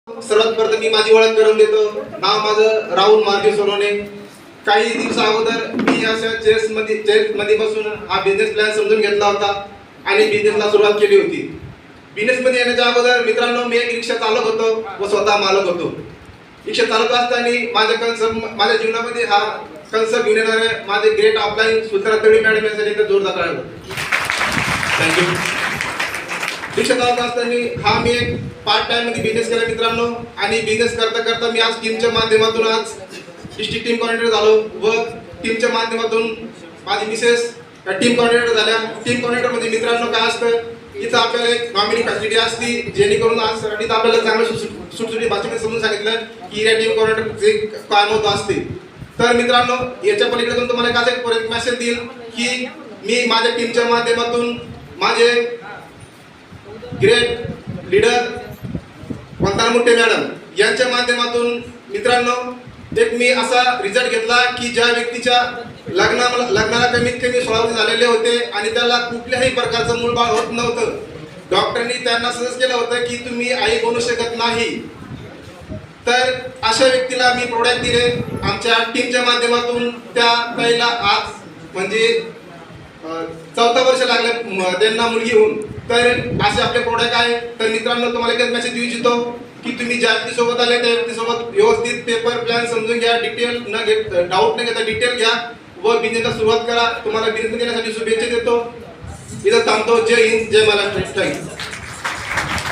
सर्वात प्रथम मी माझी ओळख करून देतो. नाव माझं राहुल मारुती सोनवणे. काही दिवसा अगोदर मी अशा चेस मध्ये बसून हा बिझनेस प्लॅन समजून घेतला होता आणि बिझनेसला सुरुवात केली होती. बिझनेस मध्ये येण्याच्या अगोदर मित्रांनो मी एक रिक्षा चालक होतो व स्वतः मालक होतो. रिक्षा चालत असताना माझ्या जीवनामध्ये हा कन्सेप्ट घेऊन येणारे माझे ग्रेट ऑफलाईन सुलताना तळी मॅडम यांसाठी एकदा जोरदार टाळ्या. थँक्यू. रिक्षा चालत असताना हा मी एक पार्ट टाइम मध्ये बिझनेस केला मित्रांनो. आणि बिझनेस करता करता मी आज टीमच्या माध्यमातून आज डिस्ट्रिक्ट टीम कॉर्डिनेटर झालो व टीमच्या माध्यमातून माझी मिसेस टीम कॉर्डिनेटर झाल्या. टीम कॉर्डिनेटर मध्ये मित्रांनो काय असतं, इथं आपल्याला एक नॉमिनी फॅसिलिटी असते जेणेकरून आज साठी आपल्याला चांगलं सुटसुटी भाषेमध्ये समजून सांगितलं की या टीम कॉर्डिनेटरचे काय महत्व असते. तर मित्रांनो याच्या पलीकडे तुम्हाला काय एक मेसेज देईल की मी माझ्या टीमच्या माध्यमातून माझे ग्रेट लीडर वंताना मुट्टे मॅडम यांच्या माध्यमातून मित्रांनो एक मी असा रिझल्ट घेतला की ज्या व्यक्तीच्या लग्नाला कमीत कमी 16 वर्ष झालेले होते आणि त्याला कुठल्याही प्रकारचं मूलबाळ होत नव्हतं. डॉक्टरांनी त्यांना सजेस्ट केलं होतं की तुम्ही आई बनू शकत नाही. तर अशा व्यक्तीला मी प्रोडक्ट दिले आमच्या टीमच्या माध्यमातून. त्या ताईला आज म्हणजे 14 वर्ष लागले त्यांना मुलगी होऊन. तर असे आपले प्रोडक्ट आहे. तर मित्रांनो तुम्हाला एकच मेसेज देऊ इच्छितो की तुम्ही ज्या व्यक्तीसोबत आले त्या व्यक्तीसोबत व्यवस्थित पेपर प्लॅन समजून घ्या, डिटेल न घेता डाऊट न घेता डिटेल घ्या व बिझनेसला सुरुवात करा. तुम्हाला बिझनेस देण्यासाठी शुभेच्छा देतो. इथं थांबतो. जय हिंद, जय महाराष्ट्र.